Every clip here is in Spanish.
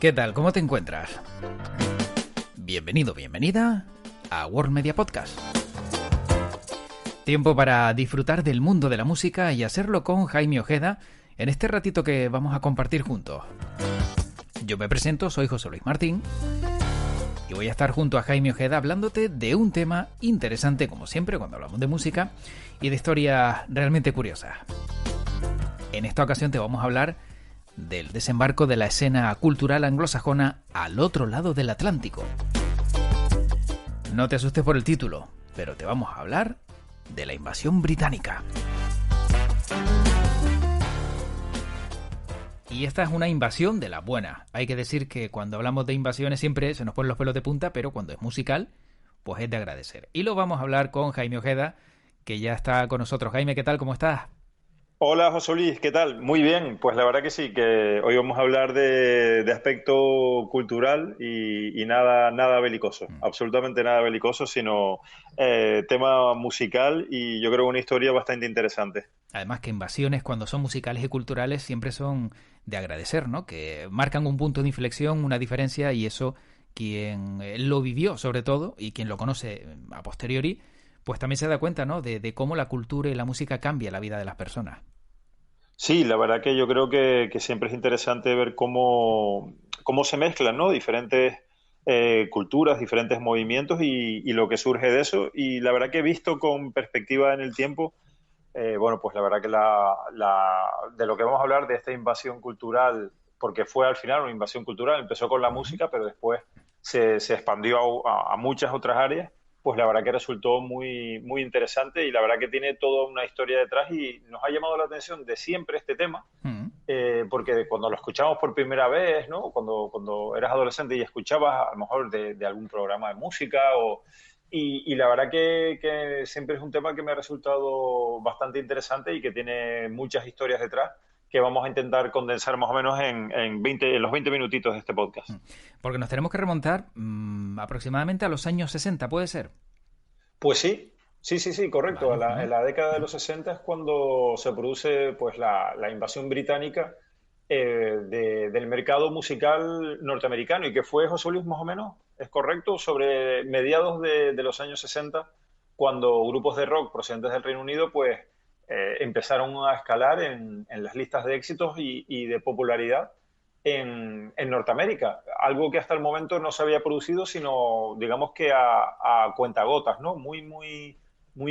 ¿Qué tal? ¿Cómo te encuentras? Bienvenido, bienvenida a World Media Podcast. Tiempo para disfrutar del mundo de la música y hacerlo con Jaime Ojeda en este ratito que vamos a compartir juntos. Yo me presento, soy José Luis Martín y voy a estar junto a Jaime Ojeda hablándote de un tema interesante, como siempre, cuando hablamos de música y de historias realmente curiosas. En esta ocasión te vamos a hablar del desembarco de la escena cultural anglosajona al otro lado del Atlántico. No te asustes por el título, pero te vamos a hablar de la invasión británica. Y esta es una invasión de las buenas. Hay que decir que cuando hablamos de invasiones siempre se nos ponen los pelos de punta, pero cuando es musical, pues es de agradecer. Y lo vamos a hablar con Jaime Ojeda, que ya está con nosotros. Jaime, ¿qué tal? ¿Cómo estás? Hola José Luis, ¿qué tal? Muy bien, pues la verdad que sí, que hoy vamos a hablar de aspecto cultural y nada belicoso, absolutamente nada belicoso, sino tema musical y yo creo una historia bastante interesante. Además que invasiones cuando son musicales y culturales siempre son de agradecer, ¿no? Que marcan un punto de inflexión, una diferencia y eso quien lo vivió sobre todo y quien lo conoce a posteriori, pues también se da cuenta, ¿no? De cómo la cultura y la música cambia la vida de las personas. Sí, la verdad que yo creo que siempre es interesante ver cómo se mezclan, ¿no? Diferentes culturas, diferentes movimientos y lo que surge de eso. Y la verdad que he visto con perspectiva en el tiempo. Bueno, pues la verdad que de lo que vamos a hablar de esta invasión cultural, porque fue al final una invasión cultural, empezó con la música, pero después se expandió a muchas otras áreas, pues la verdad que resultó muy interesante y la verdad que tiene toda una historia detrás y nos ha llamado la atención de siempre este tema, Mm. porque cuando lo escuchamos por primera vez, ¿no? Cuando eras adolescente y escuchabas a lo mejor de algún programa de música y la verdad que siempre es un tema que me ha resultado bastante interesante y que tiene muchas historias detrás que vamos a intentar condensar más o menos en los 20 minutitos de este podcast. Porque nos tenemos que remontar aproximadamente a los años 60, ¿puede ser? Pues sí, correcto. Vale. En la década de los 60 es cuando se produce pues la invasión británica del mercado musical norteamericano y que fue, José Luis, más o menos, es correcto, sobre mediados de los años 60, cuando grupos de rock procedentes del Reino Unido pues empezaron a escalar en las listas de éxitos y de popularidad en Norteamérica, algo que hasta el momento no se había producido, sino digamos que a cuentagotas, ¿no? Muy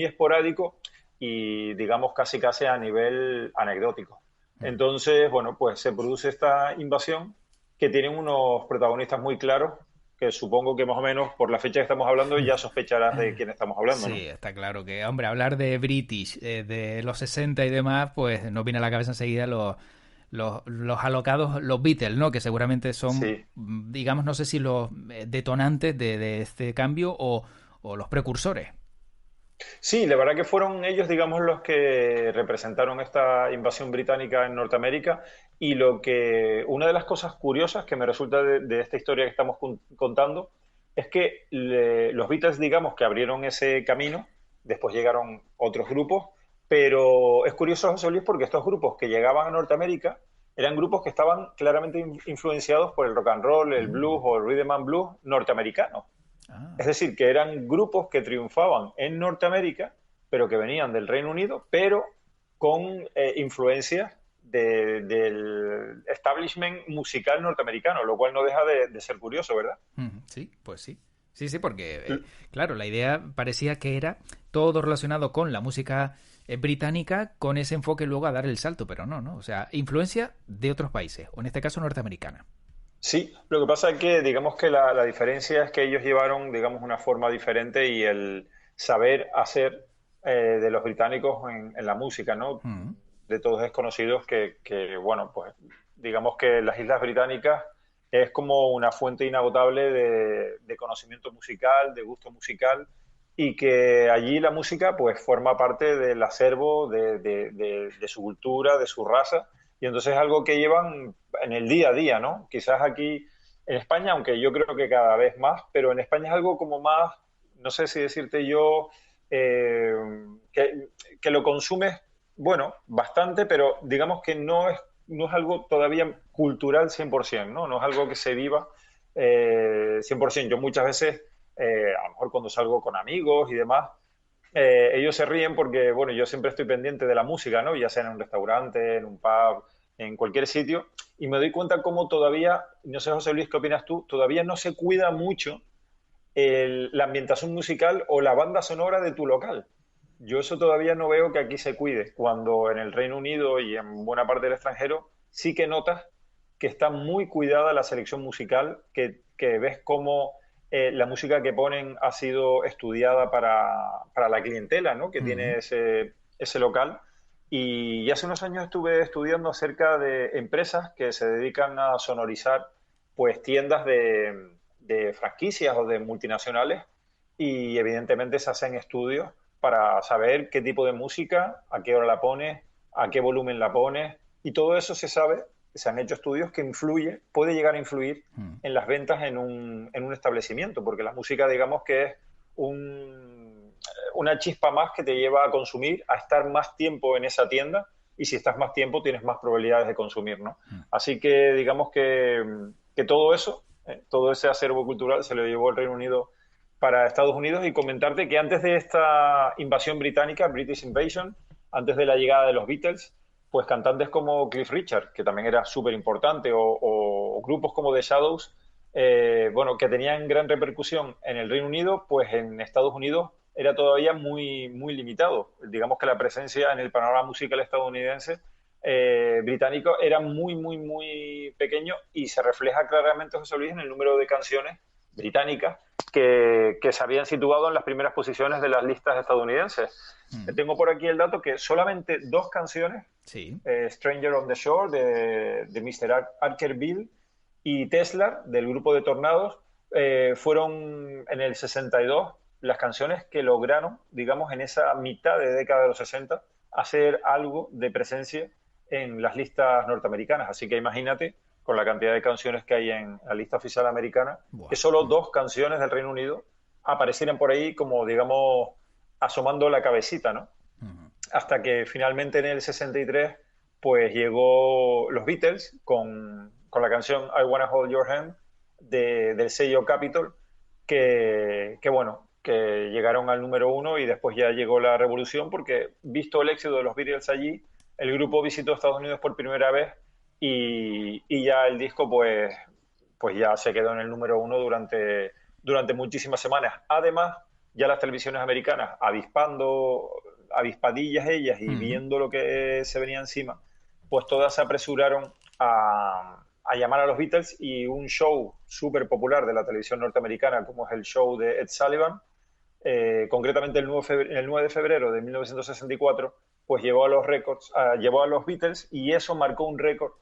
esporádico y digamos casi a nivel anecdótico. Entonces, bueno, pues se produce esta invasión que tienen unos protagonistas muy claros, que supongo que más o menos por la fecha que estamos hablando ya sospecharás de quién estamos hablando, ¿no? Sí, está claro que, hombre, hablar de British, de los 60 y demás, pues nos viene a la cabeza enseguida los alocados, los Beatles, ¿no? Que seguramente son, Sí. digamos, no sé si los detonantes de este cambio o los precursores. Sí, la verdad que fueron ellos, digamos, los que representaron esta invasión británica en Norteamérica y una de las cosas curiosas que me resulta de esta historia que estamos contando es que los Beatles, digamos, que abrieron ese camino, después llegaron otros grupos, pero es curioso, José Luis, porque estos grupos que llegaban a Norteamérica eran grupos que estaban claramente influenciados por el rock and roll, el blues o el rhythm and blues norteamericano. Es Ah. decir, que eran grupos que triunfaban en Norteamérica, pero que venían del Reino Unido, pero con influencias del establishment musical norteamericano, lo cual no deja de ser curioso, ¿verdad? Sí, pues sí. Sí, sí, porque, claro, la idea parecía que era todo relacionado con la música británica, con ese enfoque luego a dar el salto, pero no, ¿no? O sea, influencia de otros países, o en este caso norteamericana. Sí, lo que pasa es que digamos que la diferencia es que ellos llevaron, digamos, una forma diferente y el saber hacer de los británicos en la música, ¿no? Mm. De todos es conocidos bueno, pues digamos que las Islas Británicas es como una fuente inagotable de conocimiento musical, de gusto musical y que allí la música pues forma parte del acervo de su cultura, de su raza y entonces es algo que llevan en el día a día, ¿no? Quizás aquí en España, aunque yo creo que cada vez más, pero en España es algo como más, no sé si decirte yo, que lo consumes, bueno, bastante, pero digamos que no es no es algo todavía cultural 100%, ¿no? No es algo que se viva 100%. Yo muchas veces, a lo mejor cuando salgo con amigos y demás, ellos se ríen porque, bueno, yo siempre estoy pendiente de la música, ¿no? Ya sea en un restaurante, en un pub, en cualquier sitio, y me doy cuenta cómo todavía, no sé, José Luis, ¿qué opinas tú? Todavía no se cuida mucho la ambientación musical o la banda sonora de tu local. Yo eso todavía no veo que aquí se cuide, cuando en el Reino Unido y en buena parte del extranjero sí que notas que está muy cuidada la selección musical, que ves cómo la música que ponen ha sido estudiada para la clientela, ¿no? Que tiene Ujú. ese local. Y hace unos años estuve estudiando acerca de empresas que se dedican a sonorizar pues tiendas de franquicias o de multinacionales, y evidentemente se hacen estudios para saber qué tipo de música, a qué hora la pones, a qué volumen la pones, y todo eso se sabe, se han hecho estudios que puede llegar a influir Mm. en las ventas en un establecimiento, porque la música, digamos que es una chispa más que te lleva a consumir, a estar más tiempo en esa tienda, y si estás más tiempo tienes más probabilidades de consumir, ¿no? Mm. Así que digamos que todo eso, todo ese acervo cultural se lo llevó el Reino Unido para Estados Unidos. Y comentarte que antes de esta invasión británica, British Invasion, antes de la llegada de los Beatles, pues cantantes como Cliff Richard, que también era súper importante, o grupos como The Shadows, bueno, que tenían gran repercusión en el Reino Unido, pues en Estados Unidos era todavía muy, muy limitado. Digamos que la presencia en el panorama musical estadounidense británico era muy, muy, muy pequeño, y se refleja claramente, José Luis, en el número de canciones británicas que se habían situado en las primeras posiciones de las listas estadounidenses. Mm. Tengo por aquí el dato que solamente dos canciones, Sí. Stranger on the Shore de Mr. Arkerville y Tesla del grupo de Tornados, fueron en el 62 las canciones que lograron, digamos, en esa mitad de década de los 60, hacer algo de presencia en las listas norteamericanas. Así que imagínate, con la cantidad de canciones que hay en la lista oficial americana, que Buah. solo Mm. dos canciones del Reino Unido aparecieran por ahí como, digamos, asomando la cabecita, ¿no? Ujú. Hasta que finalmente en el 63 pues llegó los Beatles con la canción I Wanna Hold Your Hand del sello Capitol, que bueno, que llegaron al número uno, y después ya llegó la revolución, porque visto el éxito de los Beatles allí, el grupo visitó Estados Unidos por primera vez, y ya el disco pues ya se quedó en el número uno durante muchísimas semanas. Además, ya las televisiones americanas, avispadillas ellas y Ujú. viendo lo que se venía encima, pues todas se apresuraron a llamar a los Beatles, y un show súper popular de la televisión norteamericana, como es el show de Ed Sullivan, concretamente el 9 de febrero de 1964, pues llevó a los Beatles, y eso marcó un récord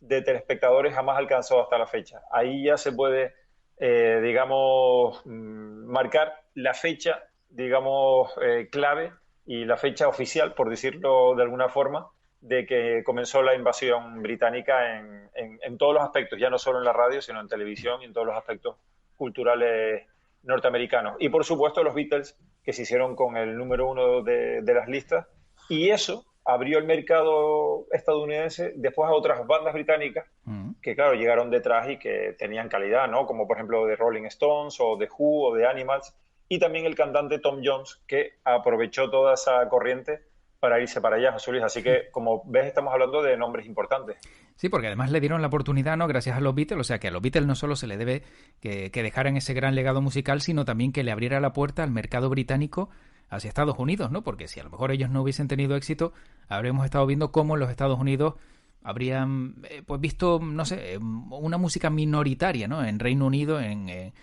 de telespectadores jamás alcanzado hasta la fecha. Ahí ya se puede, digamos, marcar la fecha, digamos, clave, y la fecha oficial, por decirlo de alguna forma, de que comenzó la invasión británica en todos los aspectos, ya no solo en la radio, sino en televisión y en todos los aspectos culturales norteamericanos. Y por supuesto los Beatles, que se hicieron con el número uno de las listas, y eso abrió el mercado estadounidense después a otras bandas británicas Mm. que, claro, llegaron detrás y que tenían calidad, ¿no? Como por ejemplo de Rolling Stones o de Who o de Animals, y también el cantante Tom Jones, que aprovechó toda esa corriente para irse para allá, José Luis. Así que, como ves, estamos hablando de nombres importantes. Sí, porque además le dieron la oportunidad, ¿no? Gracias a los Beatles, o sea que a los Beatles no solo se le debe que dejaran ese gran legado musical, sino también que le abriera la puerta al mercado británico hacia Estados Unidos, ¿no? Porque si a lo mejor ellos no hubiesen tenido éxito, habríamos estado viendo cómo los Estados Unidos habrían pues visto, no sé, una música minoritaria, ¿no? En Reino Unido, en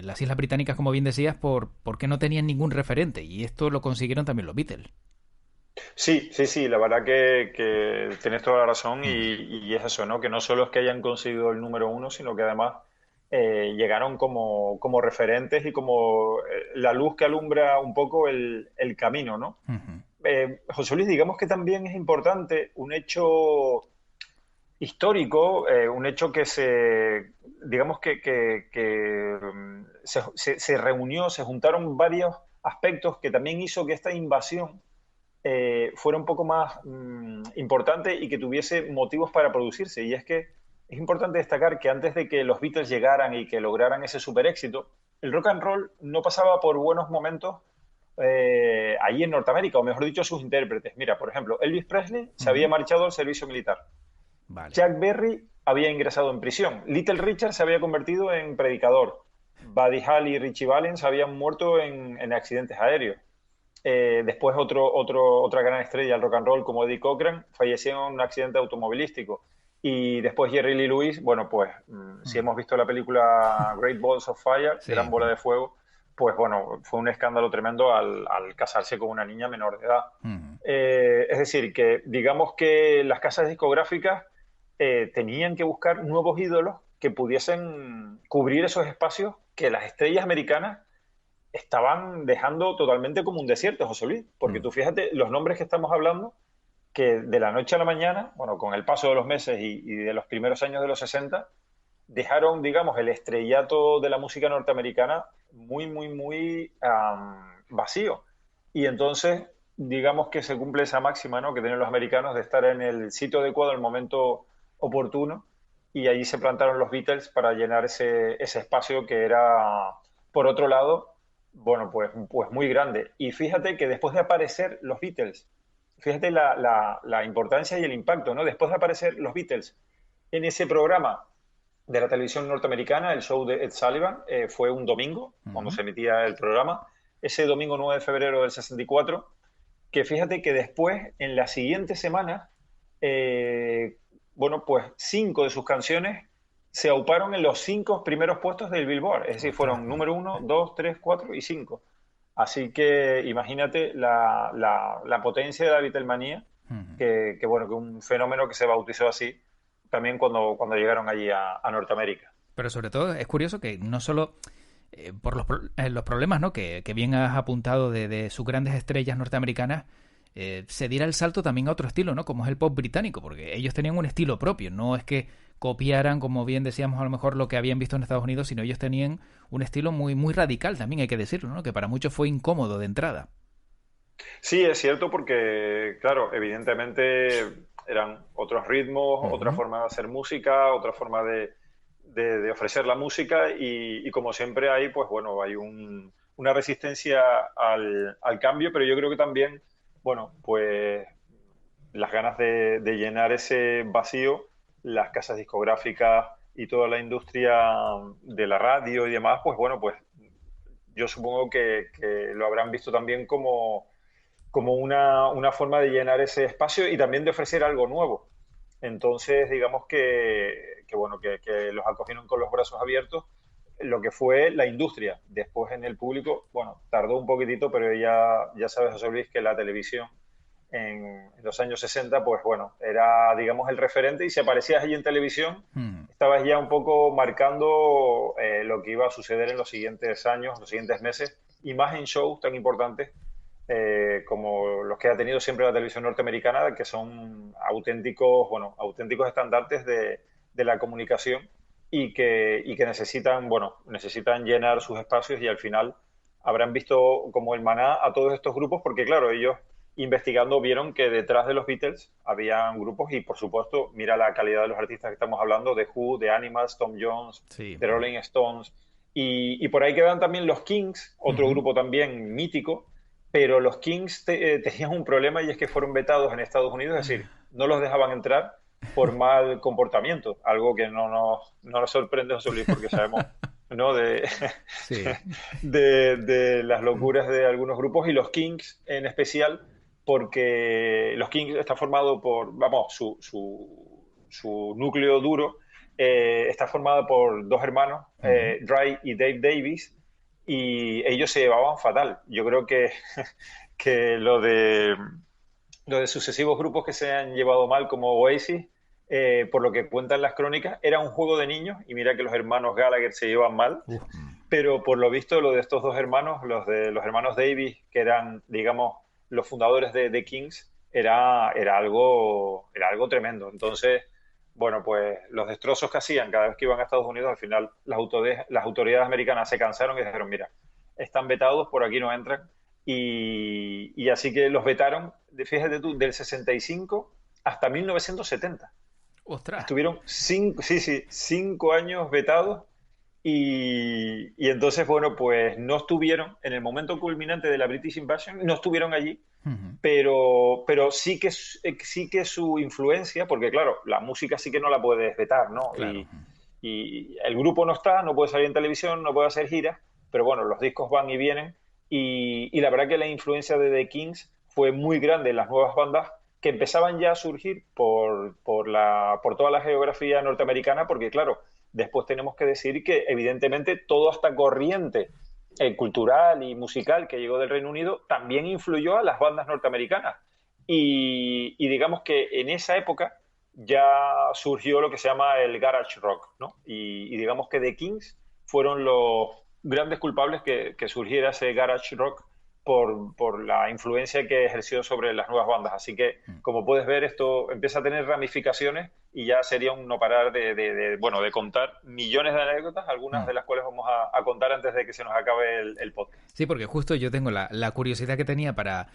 las Islas Británicas, como bien decías, porque no tenían ningún referente. Y esto lo consiguieron también los Beatles. Sí, sí, sí, la verdad que tienes toda la razón, Mm. y es eso, ¿no? Que no solo es que hayan conseguido el número uno, sino que además llegaron como referentes y como la luz que alumbra un poco el camino, ¿no? Ujú. José Luis, digamos que también es importante un hecho histórico, un hecho digamos que se reunió, se juntaron varios aspectos que también hizo que esta invasión fuera un poco más importante y que tuviese motivos para producirse. Y es que es importante destacar que antes de que los Beatles llegaran y que lograran ese super éxito, el rock and roll no pasaba por buenos momentos allí en Norteamérica, o mejor dicho, sus intérpretes. Mira, por ejemplo, Elvis Presley se había marchado al servicio militar. Vale. Chuck Berry había ingresado en prisión. Little Richard se había convertido en predicador. Buddy Holly y Richie Valens habían muerto en accidentes aéreos. Después otra gran estrella del rock and roll como Eddie Cochran falleció en un accidente automovilístico. Y después Jerry Lee Lewis, bueno, pues si hemos visto la película Great Balls of Fire, Sí. Gran Bola de Fuego, pues bueno, fue un escándalo tremendo al casarse con una niña menor de edad. Es decir, que digamos que las casas discográficas tenían que buscar nuevos ídolos que pudiesen cubrir esos espacios que las estrellas americanas estaban dejando totalmente como un desierto, José Luis. Porque tú fíjate, los nombres que estamos hablando, que de la noche a la mañana, bueno, con el paso de los meses y de los primeros años de los 60, dejaron, digamos, el estrellato de la música norteamericana muy vacío. Y entonces, digamos que se cumple esa máxima, ¿no?, que tienen los americanos de estar en el sitio adecuado, en el momento oportuno, y allí se plantaron los Beatles para llenar ese espacio que era, por otro lado, bueno, pues muy grande. Y fíjate que después de aparecer los Beatles, fíjate la importancia y el impacto, ¿no? Después de aparecer los Beatles en ese programa de la televisión norteamericana, el show de Ed Sullivan, fue un domingo, cuando se emitía el programa, ese domingo 9 de febrero del 64, que fíjate que después, en la siguiente semana, bueno, pues 5 de sus canciones se auparon en los 5 primeros puestos del Billboard, es decir, fueron número 1, 2, 3, 4 y 5. Así que imagínate la potencia de la Beatlemanía, bueno, que un fenómeno que se bautizó así también cuando llegaron allí a Norteamérica. Pero sobre todo es curioso que no solo por los problemas, ¿no?, que bien has apuntado de sus grandes estrellas norteamericanas, se diera el salto también a otro estilo, ¿no?, como es el pop británico, porque ellos tenían un estilo propio, no es que copiaran, como bien decíamos, a lo mejor lo que habían visto en Estados Unidos, sino ellos tenían un estilo muy radical, también hay que decirlo, ¿no?, que para muchos fue incómodo de entrada. Sí, es cierto porque, claro, evidentemente eran otros ritmos, otra forma de hacer música, otra forma de ofrecer la música y como siempre hay, pues bueno, hay una resistencia al cambio, pero yo creo que también, bueno, pues las ganas de llenar ese vacío, las casas discográficas y toda la industria de la radio y demás, pues bueno, pues yo supongo que lo habrán visto también como una forma de llenar ese espacio y también de ofrecer algo nuevo. Entonces, digamos bueno, que los acogieron con los brazos abiertos, lo que fue la industria. Después en el público, bueno, tardó un poquitito, pero ya sabes, José Luis, que la televisión en los años 60, pues bueno, era, digamos, el referente y si aparecías allí en televisión, estabas ya un poco marcando lo que iba a suceder en los siguientes años, los siguientes meses, y más en shows tan importantes como los que ha tenido siempre la televisión norteamericana, que son auténticos estandartes de la comunicación y que necesitan llenar sus espacios y al final habrán visto como el maná a todos estos grupos porque, claro, ellos investigando vieron que detrás de los Beatles habían grupos y, por supuesto, mira la calidad de los artistas que estamos hablando, de Who, de Animals, Tom Jones, Sí. de Rolling Stones, y por ahí quedan también los Kings, otro grupo también mítico, pero los Kings tenían un problema y es que fueron vetados en Estados Unidos, es decir, no los dejaban entrar por mal comportamiento, algo que no nos sorprende, José Luis, porque sabemos, ¿no?, Sí. de las locuras de algunos grupos y los Kings en especial, porque los Kings está formado por, vamos, su núcleo duro está formado por dos hermanos, Dry y Dave Davis, y ellos se llevaban fatal. Yo creo que lo de sucesivos grupos que se han llevado mal, como Oasis, por lo que cuentan las crónicas, era un juego de niños, y mira que los hermanos Gallagher se llevan mal, pero por lo visto lo de estos dos hermanos, los hermanos Davis, que eran, digamos, los fundadores de Kings, era algo tremendo. Entonces, bueno, pues los destrozos que hacían cada vez que iban a Estados Unidos, al final las autoridades americanas se cansaron y dijeron, mira, están vetados, por aquí no entran, y así que los vetaron, fíjate tú, del 65 hasta 1970. ¡Ostras! Estuvieron 5 años vetados y entonces, bueno, pues no estuvieron en el momento culminante de la British Invasion, no estuvieron allí, Ujú. pero sí que su influencia, porque claro, la música sí que no la puedes vetar, ¿no? Claro. Y el grupo no está, no puede salir en televisión, no puede hacer giras, pero bueno, los discos van y vienen y la verdad que la influencia de The Kings fue muy grande en las nuevas bandas que empezaban ya a surgir por toda la geografía norteamericana, porque claro, después tenemos que decir que evidentemente toda esta corriente cultural y musical que llegó del Reino Unido también influyó a las bandas norteamericanas. Y digamos que en esa época ya surgió lo que se llama el garage rock, ¿no? Y digamos que The Kings fueron los grandes culpables que surgiera ese garage rock por la influencia que ejerció sobre las nuevas bandas. Así que, como puedes ver, esto empieza a tener ramificaciones y ya sería un no parar bueno, de contar millones de anécdotas, algunas Mm. de las cuales vamos a contar antes de que se nos acabe el podcast. Sí, porque justo yo tengo la curiosidad que tenía para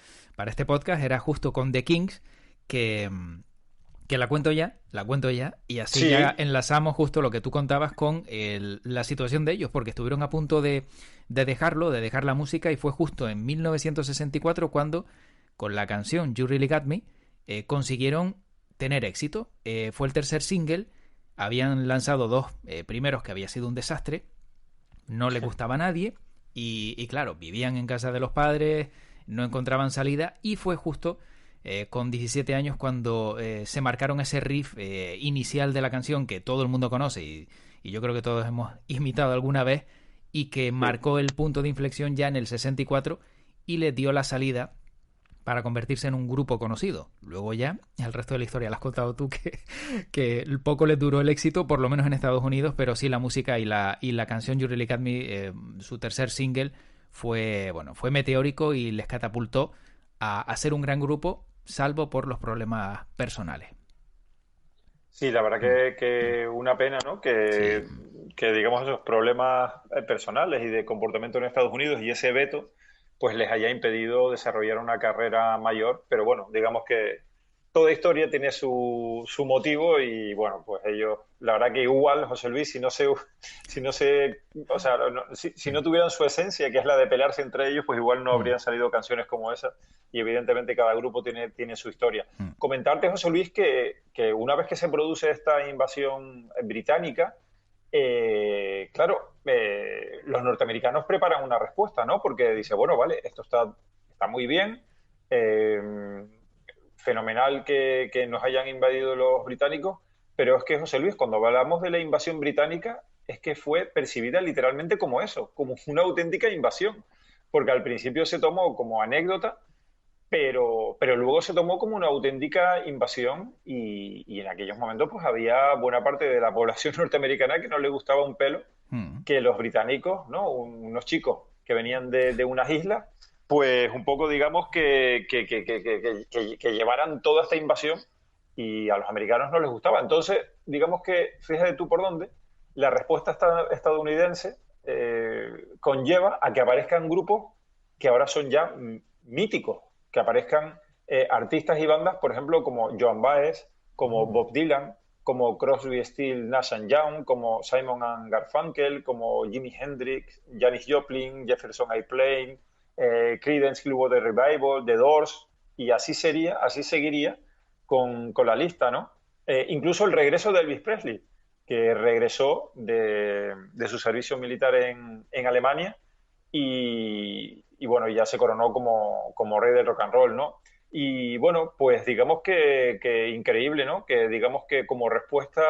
este podcast era justo con The Kings, que, que la cuento ya, y así ya Sí, enlazamos justo lo que tú contabas con la situación de ellos, porque estuvieron a punto de dejarlo, de dejar la música, y fue justo en 1964 cuando, con la canción You Really Got Me, consiguieron tener éxito. Fue el tercer single, habían lanzado dos primeros que había sido un desastre, no le gustaba a nadie, y claro, vivían en casa de los padres, no encontraban salida, y fue justo con 17 años cuando se marcaron ese riff inicial de la canción que todo el mundo conoce y yo creo que todos hemos imitado alguna vez, y que sí. marcó el punto de inflexión ya en el 64 y le dio la salida para convertirse en un grupo conocido. Luego ya, el resto de la historia la has contado tú, que poco les duró el éxito, por lo menos en Estados Unidos, pero sí la música y la canción You Really Got Me, su tercer single, fue meteórico y les catapultó a ser un gran grupo, salvo por los problemas personales. Sí, la verdad que una pena, ¿no? Sí, Que digamos esos problemas personales y de comportamiento en Estados Unidos y ese veto, pues les haya impedido desarrollar una carrera mayor. Pero bueno, digamos que toda historia tiene su motivo y bueno, pues ellos, la verdad que igual, José Luis, o sea, si no tuvieran su esencia, que es la de pelearse entre ellos, pues igual no habrían salido canciones como esa y evidentemente cada grupo tiene su historia. Comentarte, José Luis, que una vez que se produce esta invasión británica, claro, los norteamericanos preparan una respuesta, ¿no? Porque dice, bueno, vale, esto está muy bien, eh, fenomenal que nos hayan invadido los británicos, pero es que, José Luis, cuando hablamos de la invasión británica, es que fue percibida literalmente como eso, como una auténtica invasión, porque al principio se tomó como anécdota, pero luego se tomó como una auténtica invasión y en aquellos momentos pues había buena parte de la población norteamericana que no le gustaba un pelo que los británicos, ¿no? Unos chicos que venían de unas islas, pues un poco digamos que llevaran toda esta invasión y a los americanos no les gustaba. Entonces, digamos que, fíjate tú por dónde, la respuesta estadounidense conlleva a que aparezcan grupos que ahora son ya míticos, que aparezcan artistas y bandas, por ejemplo, como Joan Baez, como Bob Dylan, como Crosby, Stills, Nash Young, como Simon and Garfunkel, como Jimi Hendrix, Janis Joplin, Jefferson Airplane, Creedence Clearwater Revival, The Doors, y así seguiría con la lista, ¿no? Incluso el regreso de Elvis Presley, que regresó de su servicio militar en Alemania y bueno, ya se coronó como rey del rock and roll, ¿no? Y bueno, pues digamos que increíble, ¿no? Que digamos que como respuesta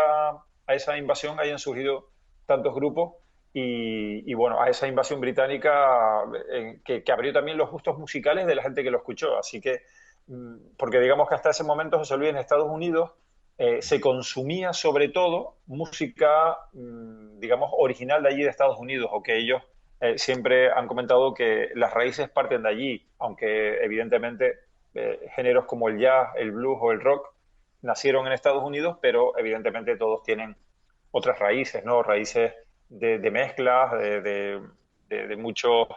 a esa invasión hayan surgido tantos grupos y bueno, a esa invasión británica que abrió también los gustos musicales de la gente que lo escuchó. Así que, porque digamos que hasta ese momento, José Luis, en Estados Unidos se consumía sobre todo música, digamos, original de allí de Estados Unidos o que ellos siempre han comentado que las raíces parten de allí, aunque evidentemente géneros como el jazz, el blues o el rock nacieron en Estados Unidos, pero evidentemente todos tienen otras raíces, ¿no? Raíces de mezclas, de muchos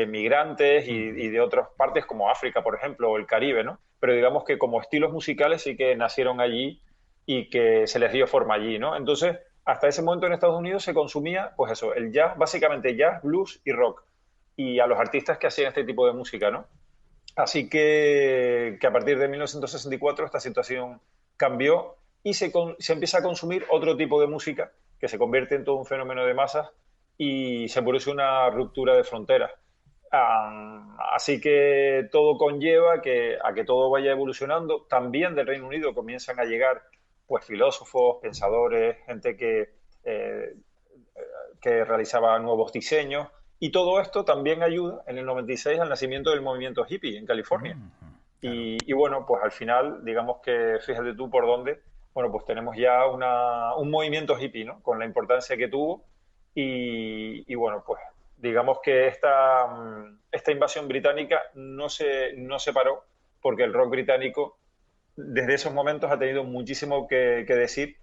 migrantes y de otras partes como África, por ejemplo, o el Caribe, ¿no? Pero digamos que como estilos musicales sí que nacieron allí y que se les dio forma allí, ¿no? Entonces, hasta ese momento en Estados Unidos se consumía, pues eso, el jazz, básicamente jazz, blues y rock, y a los artistas que hacían este tipo de música, ¿no? Así que a partir de 1964 esta situación cambió y se empieza a consumir otro tipo de música que se convierte en todo un fenómeno de masas y se produce una ruptura de fronteras. Así que todo conlleva a que todo vaya evolucionando. También del Reino Unido comienzan a llegar pues filósofos, pensadores, gente eh, que realizaba nuevos diseños. Y todo esto también ayuda en el 96 al nacimiento del movimiento hippie en California. Claro. Y bueno, pues al final, digamos que fíjate tú por dónde, bueno, pues tenemos ya un movimiento hippie, ¿no? Con la importancia que tuvo. Y bueno, pues digamos que esta invasión británica no se paró porque el rock británico desde esos momentos ha tenido muchísimo que decir.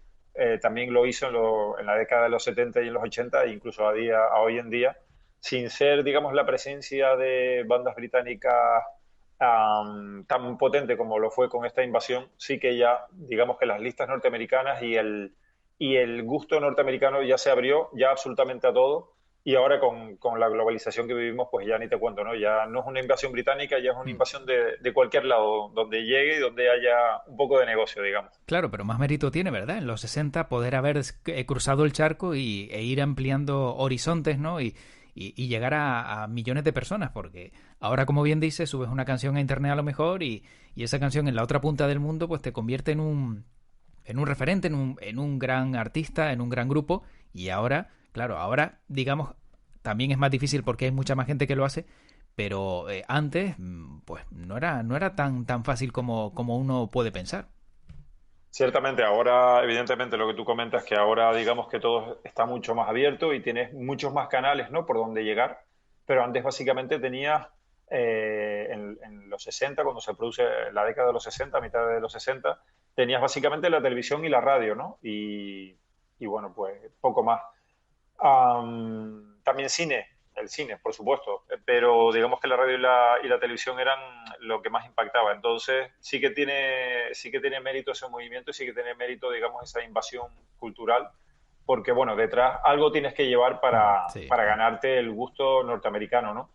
También lo hizo en la década de los 70 y en los 80, e incluso a hoy en día, sin ser, digamos, la presencia de bandas británicas tan potente como lo fue con esta invasión, sí que ya, digamos que las listas norteamericanas y el gusto norteamericano ya se abrió ya absolutamente a todo. Y ahora con la globalización que vivimos, pues ya ni te cuento, ¿no? Ya no es una invasión británica, ya es una invasión de cualquier lado, donde llegue y donde haya un poco de negocio, digamos. Claro, pero más mérito tiene, ¿verdad? En los 60 poder haber cruzado el charco e ir ampliando horizontes, ¿no? Y llegar a millones de personas, porque ahora, como bien dices, subes una canción a internet a lo mejor y esa canción en la otra punta del mundo pues te convierte en un referente, en un gran artista, en un gran grupo. Y ahora, claro, ahora digamos, también es más difícil porque hay mucha más gente que lo hace, pero antes pues no era tan fácil como uno puede pensar. Ciertamente, ahora, evidentemente, lo que tú comentas, que ahora digamos que todo está mucho más abierto y tienes muchos más canales, ¿no? Por donde llegar, pero antes básicamente tenías, en los 60, cuando se produce la década de los 60, a mitad de los 60, tenías básicamente la televisión y la radio, ¿no? Y bueno, pues poco más. También cine, el cine, por supuesto, pero digamos que la radio y la televisión eran lo que más impactaba. Entonces, sí que tiene mérito ese movimiento y sí que tiene mérito, digamos, esa invasión cultural, porque, bueno, detrás algo tienes que llevar Sí, para ganarte el gusto norteamericano, ¿no?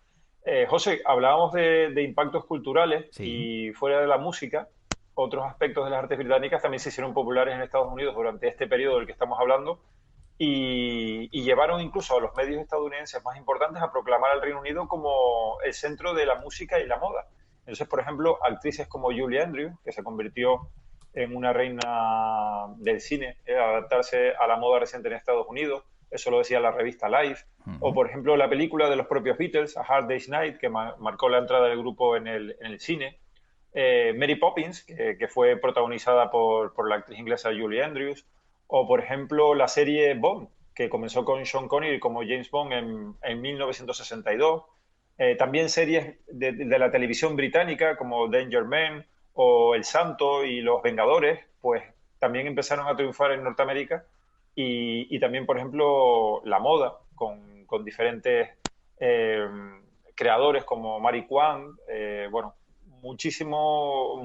José, hablábamos de impactos culturales sí. y fuera de la música, otros aspectos de las artes británicas también se hicieron populares en Estados Unidos durante este periodo del que estamos hablando y llevaron incluso a los medios estadounidenses más importantes a proclamar al Reino Unido como el centro de la música y la moda. Entonces, por ejemplo, actrices como Julie Andrews, que se convirtió en una reina del cine, adaptarse a la moda reciente en Estados Unidos, eso lo decía la revista Life, o por ejemplo la película de los propios Beatles, A Hard Day's Night, que marcó la entrada del grupo en en el cine, Mary Poppins, que fue protagonizada por la actriz inglesa Julie Andrews, o, por ejemplo, la serie Bond, que comenzó con Sean Connery como James Bond en 1962. También series de la televisión británica como Danger Man o El Santo y Los Vengadores, pues también empezaron a triunfar en Norteamérica. Y también, por ejemplo, la moda con diferentes eh, creadores como Mary Quant, bueno, muchísimo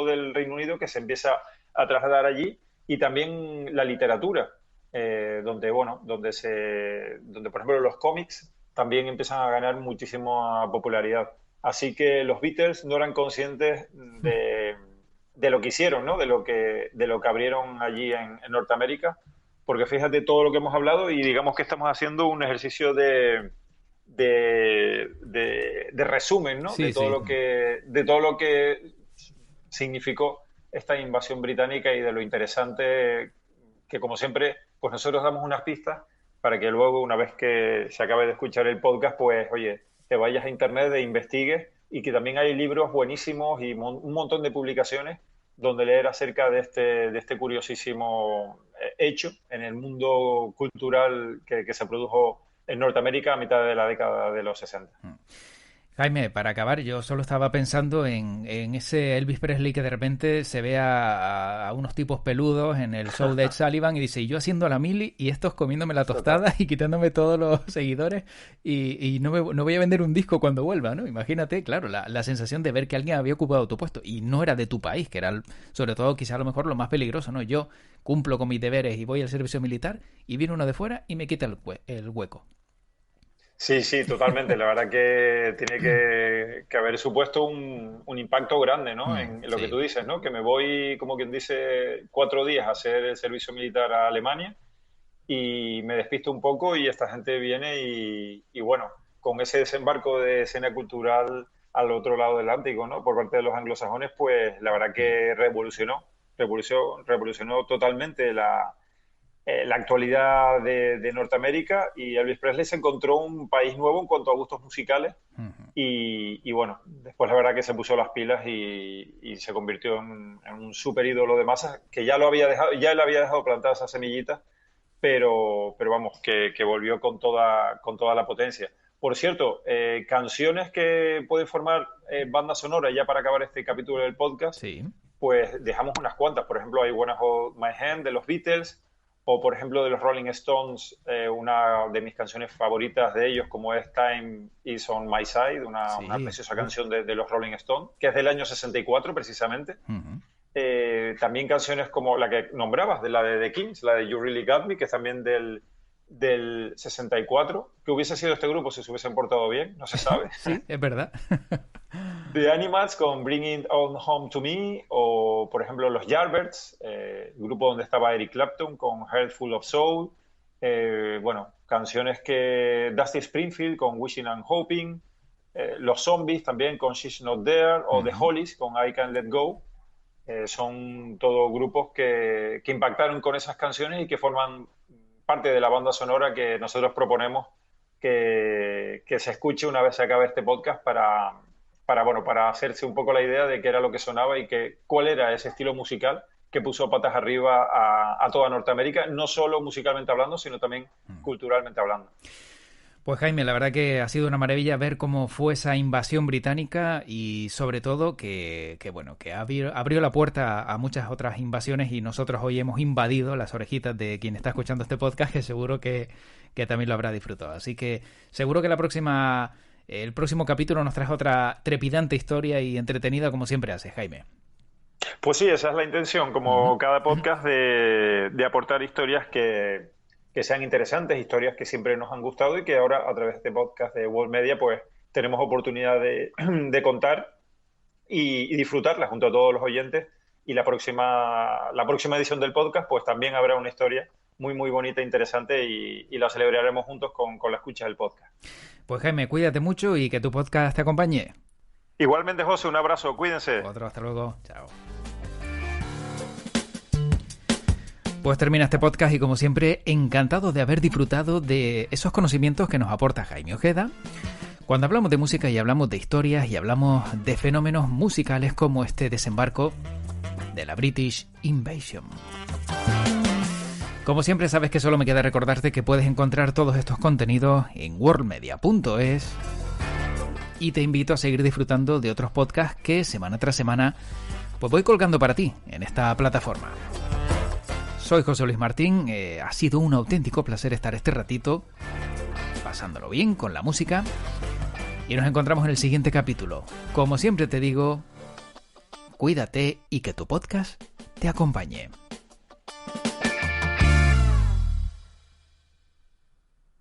del Reino Unido que se empieza a trasladar allí y también la literatura, donde, bueno, donde, por ejemplo, los cómics también empiezan a ganar muchísima popularidad. Así que los Beatles no eran conscientes de lo que hicieron, ¿no? De lo que abrieron allí en Norteamérica, porque fíjate todo lo que hemos hablado y digamos que estamos haciendo un ejercicio de resumen, ¿no? Sí, sí. De todo lo que significó esta invasión británica y de lo interesante que, como siempre, pues nosotros damos unas pistas para que luego, una vez que se acabe de escuchar el podcast, pues, oye, te vayas a internet e investigues y que también hay libros buenísimos y un montón de publicaciones donde leer acerca de este curiosísimo hecho en el mundo cultural que se produjo en Norteamérica a mitad de la década de los 60. Jaime, para acabar, yo solo estaba pensando en ese Elvis Presley que de repente se ve a unos tipos peludos en el show de Ed Sullivan y dice, y yo haciendo la mili y estos comiéndome la tostada y quitándome todos los seguidores y no voy a vender un disco cuando vuelva, ¿no? Imagínate, claro, la sensación de ver que alguien había ocupado tu puesto y no era de tu país, que era sobre todo quizá a lo mejor lo más peligroso, ¿no? Yo cumplo con mis deberes y voy al servicio militar y viene uno de fuera y me quita el hueco. Sí, sí, totalmente. La verdad que tiene que haber supuesto un impacto grande, ¿no? En lo que Sí. tú dices, ¿no? Que me voy, como quien dice, 4 días a hacer el servicio militar a Alemania y me despisto un poco y esta gente viene y bueno, con ese desembarco de escena cultural al otro lado del Atlántico, ¿no? Por parte de los anglosajones, pues la verdad que revolucionó totalmente la actualidad de Norteamérica y Elvis Presley se encontró un país nuevo en cuanto a gustos musicales y bueno, después la verdad que se puso las pilas y se convirtió en un súper ídolo de masas que ya lo había dejado, ya él había dejado plantadas esas semillitas, pero vamos, que volvió con toda la potencia. Por cierto, canciones que pueden formar banda sonora, ya para acabar este capítulo del podcast, Sí. pues dejamos unas cuantas. Por ejemplo, hay Wanna Hold My Hand de los Beatles, o por ejemplo de los Rolling Stones, una de mis canciones favoritas de ellos, como es Time Is On My Side, una Sí. preciosa Uf. canción de los Rolling Stones, que es del año 64 precisamente. También canciones como la que nombrabas, de la de The Kings, la de You Really Got Me, que es también del 64, que hubiese sido este grupo si se hubiesen portado bien, no se sabe. Sí, es verdad. The Animals con Bring It On Home to Me, o por ejemplo los Yardbirds, el grupo donde estaba Eric Clapton con Heart Full of Soul, bueno, canciones que Dusty Springfield con Wishing and Hoping, los Zombies también con She's Not There, o The Hollies con I Can't Let Go. Son todos grupos que impactaron con esas canciones y que forman parte de la banda sonora que nosotros proponemos que se escuche una vez se acabe este podcast bueno, para hacerse un poco la idea de qué era lo que sonaba y cuál era ese estilo musical que puso patas arriba a toda Norteamérica, no solo musicalmente hablando, sino también culturalmente hablando. Pues Jaime, la verdad que ha sido una maravilla ver cómo fue esa invasión británica y sobre todo bueno, que abrió la puerta a muchas otras invasiones y nosotros hoy hemos invadido las orejitas de quien está escuchando este podcast, que seguro que también lo habrá disfrutado. Así que seguro que el próximo capítulo nos trae otra trepidante historia y entretenida como siempre hace, Jaime. Pues sí, esa es la intención, como cada podcast, de aportar historias que sean interesantes, historias que siempre nos han gustado y que ahora a través de este podcast de World Media pues tenemos oportunidad de contar y disfrutarlas junto a todos los oyentes. Y la próxima edición del podcast pues también habrá una historia muy muy bonita e interesante y la celebraremos juntos con la escucha del podcast. Pues Jaime, cuídate mucho y que tu podcast te acompañe. Igualmente, José, un abrazo, cuídense. Otro, hasta luego, chao. Pues termina este podcast y como siempre encantado de haber disfrutado de esos conocimientos que nos aporta Jaime Ojeda cuando hablamos de música y hablamos de historias y hablamos de fenómenos musicales como este desembarco de la British Invasion. Como siempre sabes que solo me queda recordarte que puedes encontrar todos estos contenidos en worldmedia.es y te invito a seguir disfrutando de otros podcasts que semana tras semana pues voy colgando para ti en esta plataforma. Soy José Luis Martín, ha sido un auténtico placer estar este ratito pasándolo bien con la música y nos encontramos en el siguiente capítulo. Como siempre te digo, cuídate y que tu podcast te acompañe.